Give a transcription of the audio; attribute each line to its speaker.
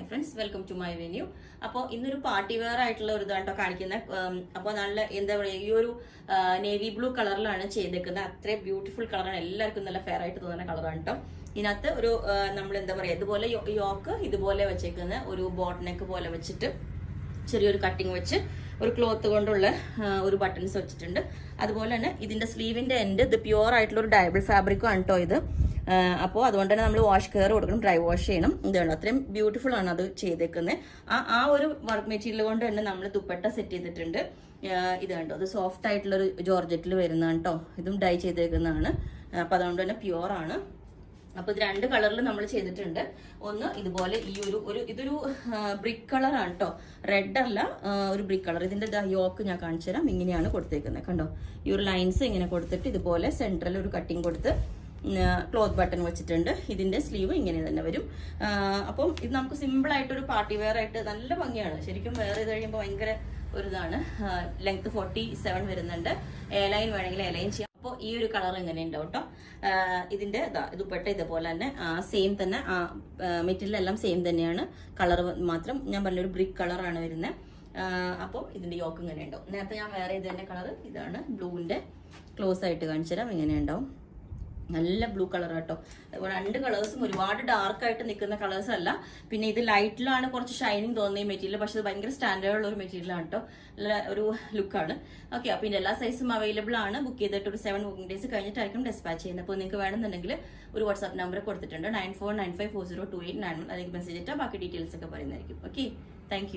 Speaker 1: Friends, welcome to my venue. അപ്പോൾ ഇന്നൊരു party wear ആയിട്ടുള്ള ഒരു ഇതാട്ടോ കാണിക്കുന്നത്. അപ്പോൾ നല്ല എന്താ പറയുക, ഈ ഒരു നേവി ബ്ലൂ കളറിലാണ് ചെയ്തേക്കുന്നത്. അത്രയും ബ്യൂട്ടിഫുൾ കളറാണ്, എല്ലാവർക്കും നല്ല ഫെയർ ആയിട്ട് തോന്നുന്ന കളറാണ് കേട്ടോ. ഇതിനകത്ത് ഒരു നമ്മൾ എന്താ പറയുക, ഇതുപോലെ യോക്ക് ഇതുപോലെ വെച്ചേക്കുന്ന ഒരു ബോട്ട് നെക്ക് പോലെ വെച്ചിട്ട് ചെറിയൊരു കട്ടിങ് വെച്ച് ഒരു ക്ലോത്ത് കൊണ്ടുള്ള ഒരു ബട്ടൺസ് വെച്ചിട്ടുണ്ട്. അതുപോലെ തന്നെ ഇതിന്റെ സ്ലീവിന്റെ എൻഡ് ഇത് പ്യുവർ ആയിട്ടുള്ള ഒരു ഡയബിൾ ഫാബ്രിക്കും ആണ് കേട്ടോ ഇത്. അപ്പോൾ അതുകൊണ്ട് തന്നെ നമ്മൾ വാഷ് കെയർ കൊടുക്കണം, ഡ്രൈ വാഷ് ചെയ്യണം. ഇതാണ് അത്രയും ബ്യൂട്ടിഫുൾ ആണ് അത് ചെയ്തേക്കുന്നത്. ആ ഒരു വർക്ക് മെറ്റീരിയൽ കൊണ്ട് തന്നെ നമ്മൾ ദുപ്പട്ട സെറ്റ് ചെയ്തിട്ടുണ്ട്. ഇത് കണ്ടോ, അത് സോഫ്റ്റ് ആയിട്ടുള്ളൊരു ജോർജറ്റിൽ വരുന്നതാണ് കേട്ടോ. ഇതും ഡൈ ചെയ്തേക്കുന്നതാണ്. അപ്പം അതുകൊണ്ട് തന്നെ പ്യുവർ ആണ്. അപ്പൊ ഇത് രണ്ട് കളറിൽ നമ്മൾ ചെയ്തിട്ടുണ്ട്. ഒന്ന് ഇതുപോലെ ഈ ഇതൊരു ബ്രിക്ക് കളറാണ് കേട്ടോ, റെഡ് അല്ല, ഒരു ബ്രിക്ക് കളർ. ഇതിന്റെ യോക്ക് ഞാൻ കാണിച്ചു തരാം. ഇങ്ങനെയാണ് കൊടുത്തേക്കുന്നത്, കണ്ടോ. ഈ ഒരു ലൈൻസ് ഇങ്ങനെ കൊടുത്തിട്ട് ഇതുപോലെ സെൻട്രൽ ഒരു കട്ടിങ് കൊടുത്ത് ക്ലോത്ത് ബട്ടൺ വെച്ചിട്ടുണ്ട്. ഇതിന്റെ സ്ലീവ് ഇങ്ങനെ തന്നെ വരും. അപ്പം ഇത് നമുക്ക് സിമ്പിൾ ആയിട്ട് ഒരു പാർട്ടി വെയർ ആയിട്ട് നല്ല ഭംഗിയാണ് ശരിക്കും. വെയർ ചെയ്ത് കഴിയുമ്പോൾ ഭയങ്കര ഒരു ഇതാണ്. ലെങ്ത് 47 വരുന്നുണ്ട്. എയർലൈൻ വേണമെങ്കിൽ എയർലൈൻ ചെയ്യാം. അപ്പോൾ ഈ ഒരു കളർ എങ്ങനെ ഉണ്ടാവും കേട്ടോ. ഇതിന്റെ ദുപ്പട്ട ഇതുപോലെ തന്നെ സെയിം തന്നെ, മെറ്റീരിയൽ എല്ലാം സെയിം തന്നെയാണ്. കളർ മാത്രം ഞാൻ പറഞ്ഞൊരു ബ്രിക്ക് കളറാണ് വരുന്നത്. അപ്പോൾ ഇതിന്റെ യോക്ക് ഇങ്ങനെ ഉണ്ടാവും. നേരത്തെ ഞാൻ വേറെ ഇതിന്റെ കളർ ഇതാണ്, ബ്ലൂവിന്റെ. ക്ലോസ് ആയിട്ട് കാണിച്ചു തരാം. ഇങ്ങനെ ഉണ്ടാവും. നല്ല ബ്ലൂ കളർ കേട്ടോ. രണ്ട് കളേഴ്സും ഒരുപാട് ഡാർക്ക് ആയിട്ട് നിൽക്കുന്ന കളേഴ്സ് അല്ല. പിന്നെ ഇത് ലൈറ്റിലാണ് കുറച്ച് ഷൈനിങ് തോന്നുന്ന ഈ മെറ്റീരിയൽ. പക്ഷെ ഇത് ഭയങ്കര സ്റ്റാൻഡേർഡ് ഉള്ള ഒരു മെറ്റീരിയൽ ആണ് കേട്ടോ. നല്ല ഒരു ലുക്കാണ്. ഓക്കെ, അപ്പോൾ ഇതിന്റെ എല്ലാ സൈസും അവൈലബിൾ ആണ്. ബുക്ക് ചെയ്തിട്ട് ഒരു 7 ബുക്കിംഗ് ഡേയ്സ് കഴിഞ്ഞിട്ടായിരിക്കും ഡെസ്പാച്ച് ചെയ്യുന്നത്. അപ്പോൾ നിങ്ങൾക്ക് വേണമെന്നുണ്ടെങ്കിൽ ഒരു വാട്സ്ആപ്പ് നമ്പർ കൊടുത്തിട്ടുണ്ട്, 9495402891. അതിലേക്ക് മെസ്സേജ് ഇട്ടാൽ ബാക്കി ഡീറ്റെയിൽസ് ഒക്കെ പറയുന്നതായിരിക്കും. Okay, thank